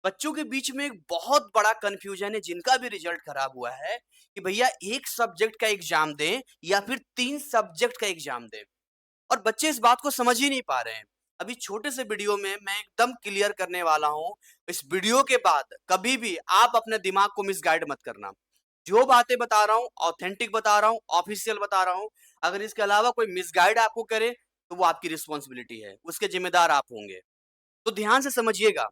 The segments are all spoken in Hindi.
बच्चों के बीच में एक बहुत बड़ा कन्फ्यूजन है जिनका भी रिजल्ट खराब हुआ है कि भैया एक सब्जेक्ट का एग्जाम दें या फिर 3 सब्जेक्ट का एग्जाम दें। और बच्चे इस बात को समझ ही नहीं पा रहे हैं। अभी छोटे से वीडियो में मैं एकदम क्लियर करने वाला हूँ। इस वीडियो के बाद कभी भी आप अपने दिमाग को मिसगाइड मत करना। जो बातें बता रहा हूँ ऑथेंटिक बता रहा हूँ, ऑफिशियल बता रहा हूँ। अगर इसके अलावा कोई मिसगाइड आपको करे तो वो आपकी रिस्पॉन्सिबिलिटी है, उसके जिम्मेदार आप होंगे। तो ध्यान से समझिएगा,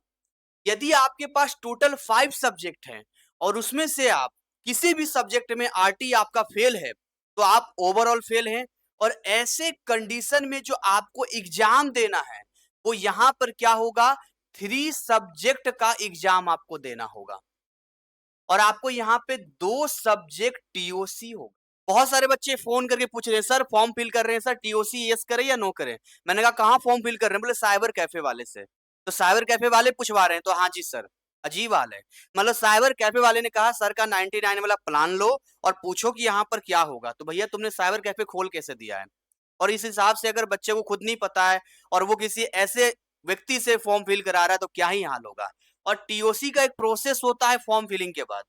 यदि आपके पास टोटल 5 सब्जेक्ट हैं और उसमें से आप किसी भी सब्जेक्ट में आरटी आपका फेल है, तो आप ओवरऑल फेल हैं। और ऐसे कंडीशन में जो आपको एग्जाम देना है, वो यहां पर क्या होगा, 3 सब्जेक्ट का एग्जाम आपको देना होगा और आपको यहाँ पे 2 सब्जेक्ट टीओसी होगा। बहुत सारे बच्चे फोन करके पूछ रहे हैं, सर फॉर्म फिल कर रहे हैं, सर टीओसी यस करें या नो करें। मैंने कहा कहाँ फॉर्म फिल कर रहे हैं, बोले साइबर कैफे वाले से। तो साइबर कैफे वाले पूछवा रहे हैं, तो हाँ जी सर। अजीब हाल है। मतलब साइबर कैफे वाले ने कहा सर का 99 वाला प्लान लो और पूछो कि यहाँ पर क्या होगा। तो भैया तुमने साइबर कैफे खोल कैसे दिया है? और इस हिसाब से अगर बच्चे को खुद नहीं पता है और वो किसी ऐसे व्यक्ति से फॉर्म फिल करा रहा है, तो क्या ही हाल होगा। और टीओसी का एक प्रोसेस होता है फॉर्म फिलिंग के बाद,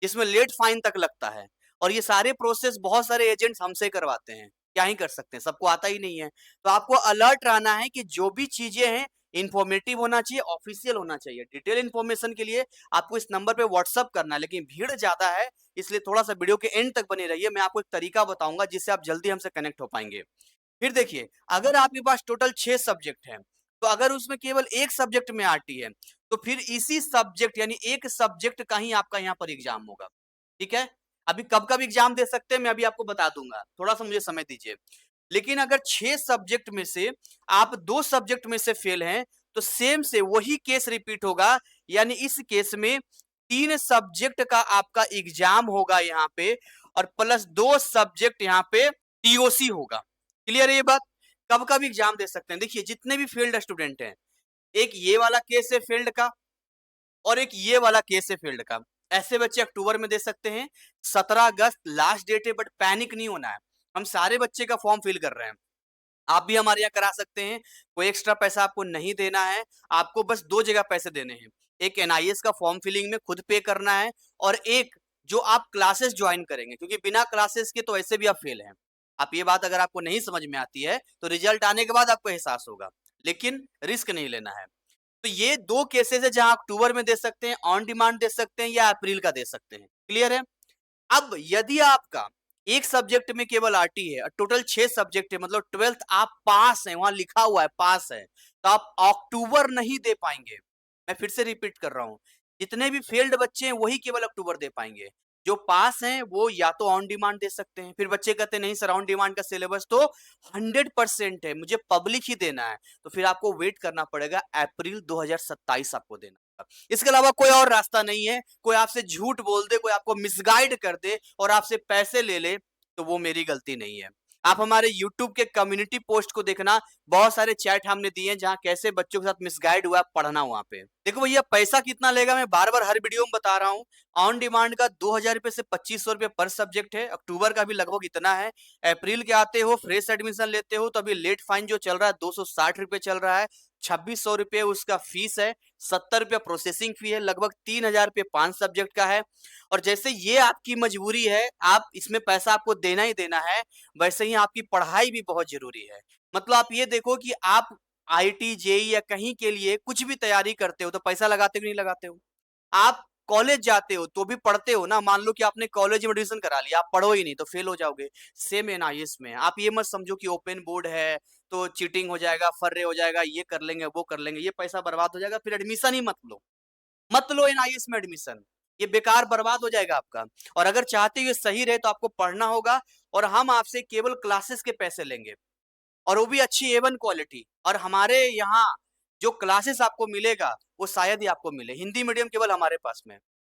जिसमें लेट फाइन तक लगता है। और ये सारे प्रोसेस बहुत सारे एजेंट्स हमसे करवाते हैं, क्या ही कर सकते हैं, सबको आता ही नहीं है। तो आपको अलर्ट रहना है कि जो भी चीजें हैं इंफॉर्मेटिव होना चाहिए, ऑफिशियल होना चाहिए। डिटेल इन्फॉर्मेशन के लिए आपको इस नंबर पे व्हाट्सअप करना है, लेकिन भीड़ ज्यादा है इसलिए थोड़ा सा वीडियो के एंड तक बने रहिए। मैं आपको एक तरीका बताऊंगा जिससे आप जल्दी हमसे कनेक्ट हो पाएंगे। फिर देखिए, अगर आपके पास टोटल 6 सब्जेक्ट हैं, तो अगर उसमें केवल एक सब्जेक्ट में आती है, तो फिर इसी सब्जेक्ट यानी एक सब्जेक्ट का ही आपका यहाँ पर एग्जाम होगा। ठीक है? अभी कब-कब एग्जाम दे सकते हैं मैं अभी आपको बता दूंगा। थोड़ा-सा मुझे समय दीजिए। लेकिन अगर 6 सब्जेक्ट में से आप 2 सब्जेक्ट में से फेल हैं, तो सेम से वही केस रिपीट होगा। यानी इस केस में 3 सब्जेक्ट का आपका एग्जाम होगा यहाँ पे और प्लस 2 सब्जेक्ट यहाँ पे टीओसी होगा। क्लियर है ये बात? कब-कब एग्जाम दे सकते हैं? देखिए जितने भी फेल्ड स्टूडेंट हैं, एक ये वाला केस है फेल्ड का और एक ये वाला केस है फील्ड का। ऐसे बच्चे अक्टूबर में दे सकते हैं। 17 अगस्त लास्ट डेट है, बट पैनिक नहीं होना है। हम सारे बच्चे का फॉर्म फिल कर रहे हैं। आप भी हमारे यहाँ करा सकते हैं। कोई एक्स्ट्रा पैसा आपको नहीं देना है। आपको बस 2 जगह पैसे देने हैं। एक एनआईएस का फॉर्म फिलिंग में खुद पे करना है और एक जो आप क्लासेस ज्वाइन करेंगे, क्योंकि बिना क्लासेस के तो ऐसे भी आप फेल हैं। आप ये बात अगर आपको नहीं समझ में आती है, तो रिजल्ट आने के बाद आपको एहसास होगा। लेकिन रिस्क नहीं लेना है। तो ये 2 केसेस है जहां अक्टूबर में दे सकते हैं, ऑन डिमांड दे सकते हैं या अप्रैल का दे सकते हैं। क्लियर है? अब यदि आपका एक सब्जेक्ट में केवल आरटी है और टोटल 6 सब्जेक्ट है, मतलब 12th आप पास हैं, वहां लिखा हुआ है पास है, तो आप अक्टूबर नहीं दे पाएंगे। मैं फिर से रिपीट कर रहा हूं, जितने भी फेल्ड बच्चे हैं वही केवल अक्टूबर दे पाएंगे। जो पास हैं वो या तो ऑन डिमांड दे सकते हैं। फिर बच्चे कहते हैं नहीं सर ऑन डिमांड का सिलेबस तो 100% है, मुझे पब्लिक ही देना है। तो फिर आपको वेट करना पड़ेगा, अप्रैल 2027 आपको देना होगा। इसके अलावा कोई और रास्ता नहीं है। कोई आपसे झूठ बोल दे, कोई आपको मिसगाइड कर दे और आपसे पैसे ले ले, तो वो मेरी गलती नहीं है। आप हमारे YouTube के कम्युनिटी पोस्ट को देखना, बहुत सारे चैट हमने दिए हैं जहां कैसे बच्चों के साथ मिसगाइड हुआ, पढ़ना वहां पे। देखो भैया पैसा कितना लेगा, मैं बार बार हर वीडियो में बता रहा हूँ। ऑन डिमांड का 2000 रुपए से 2500 रुपए पर सब्जेक्ट है। अक्टूबर का भी लगभग इतना है। अप्रैल के आते हो, फ्रेश एडमिशन लेते हो, तो अभी लेट फाइन जो चल रहा है 260 रुपए चल रहा है। 2600 रुपए उसका फीस है। 70 रुपया प्रोसेसिंग फी है। लगभग 3000 रुपये 5 सब्जेक्ट का है। और जैसे ये आपकी मजबूरी है, आप इसमें पैसा आपको देना ही देना है, वैसे ही आपकी पढ़ाई भी बहुत जरूरी है। मतलब आप ये देखो कि आप आईटी जेई या कहीं के लिए कुछ भी तैयारी करते हो तो पैसा लगाते हो कि नहीं लगाते हो? आप कॉलेज जाते हो तो भी पढ़ते हो ना। मान लो कि आपने कॉलेज में एडमिशन करा लिया, आप पढ़ो ही नहीं तो फेल हो जाओगे। सेम एनआईएस में आप ये मत समझो कि ओपन बोर्ड है तो चीटिंग हो जाएगा, फर्रे हो जाएगा, ये कर लेंगे वो कर लेंगे, ये पैसा बर्बाद हो जाएगा, फिर एडमिशन ही मत लो एनआईएस में एडमिशन। ये बेकार बर्बाद हो जाएगा आपका। और अगर चाहते हो ये सही रहे तो आपको पढ़ना होगा और हम आपसे केवल क्लासेस के पैसे लेंगे और वो भी अच्छी A1 क्वालिटी। और हमारे यहाँ जो क्लासेस आपको मिलेगा वो शायद ही आपको मिले। हिंदी मीडियम केवल हमारे पास में,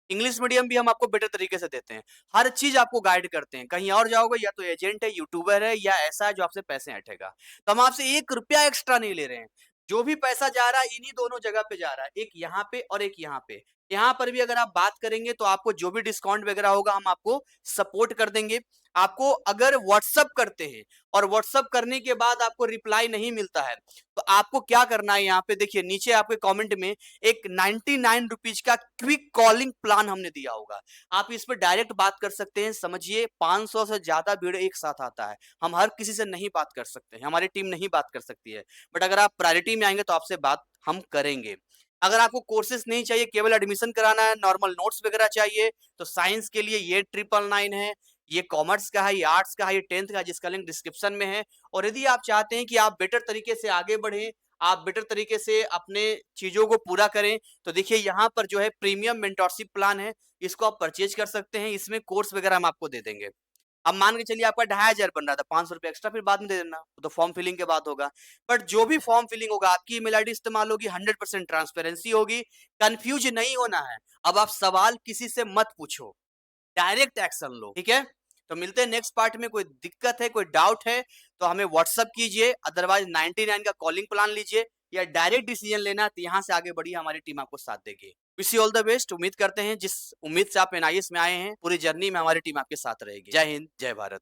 इंग्लिश मीडियम भी हम आपको बेटर तरीके से देते हैं। हर चीज आपको गाइड करते हैं। कहीं और जाओगे या तो एजेंट है, यूट्यूबर है या ऐसा है जो आपसे पैसे ऐंठेगा। तो हम आपसे 1 रुपया एक्स्ट्रा नहीं ले रहे हैं। जो भी पैसा जा रहा है इन्हीं दोनों जगह पे जा रहा है, एक यहाँ पे और एक यहाँ पे। यहाँ पर भी अगर आप बात करेंगे तो आपको जो भी डिस्काउंट वगैरह होगा हम आपको सपोर्ट कर देंगे। आपको अगर व्हाट्सएप करते हैं और व्हाट्सएप करने के बाद आपको रिप्लाई नहीं मिलता है, तो आपको क्या करना है यहाँ पे देखिए नीचे आपके कमेंट में एक 99 रुपीज का क्विक कॉलिंग प्लान हमने दिया होगा। आप इस पे डायरेक्ट बात कर सकते हैं। समझिए 500 से ज़्यादा भीड़ एक साथ आता है। हम हर किसी से नहीं बात कर सकते हैं, हमारी टीम नहीं बात कर सकती है। बट अगर आप प्रायोरिटी में आएँगे तो आपसे बात हम करेंगे। अगर आपको कोर्सेज़ नहीं चाहिए, केवल एडमिशन कराना है, नॉर्मल नोट्स वगैरह चाहिए, तो साइंस के लिए ये 999 है, ये कॉमर्स का है, ये आर्ट्स का है, ये 10th का है जिसका लिंक डिस्क्रिप्शन में है। और यदि आप चाहते हैं कि आप बेटर तरीके से आगे बढ़ें, आप बेटर तरीके से अपने चीज़ों को पूरा करें, तो देखिए यहाँ पर जो है प्रीमियम मेंटरशिप प्लान है, इसको आप परचेज़ कर सकते हैं। इसमें कोर्स वगैरह हम आपको दे देंगे। अब मान के चलिए आपका 2500 बन रहा था, ₹500 एक्स्ट्रा फिर बाद में दे देना, वो तो फॉर्म फिलिंग के बाद होगा। बट जो भी फॉर्म फिलिंग होगा, आपकी ईमेल आईडी इस्तेमाल होगी, 100% ट्रांसपेरेंसी होगी, कन्फ्यूज़ नहीं होना है। अब आप सवाल किसी से मत पूछो, डायरेक्ट एक्शन लो, ठीक है? तो मिलते हैं नेक्स्ट पार्ट में। कोई दिक्कत है, कोई डाउट है, तो हमें व्हाट्सएप कीजिए, अदरवाइज़ 99 का कॉलिंग प्लान लीजिए या डायरेक्ट डिसीजन लेना है, तो यहाँ से आगे बढ़िए, हमारी टीम आपको साथ देगी। Wish you all the best. उम्मीद करते हैं जिस उम्मीद से आप एनआईएस में आए हैं, पूरी जर्नी में हमारी टीम आपके साथ रहेगी। जय हिंद, जय भारत।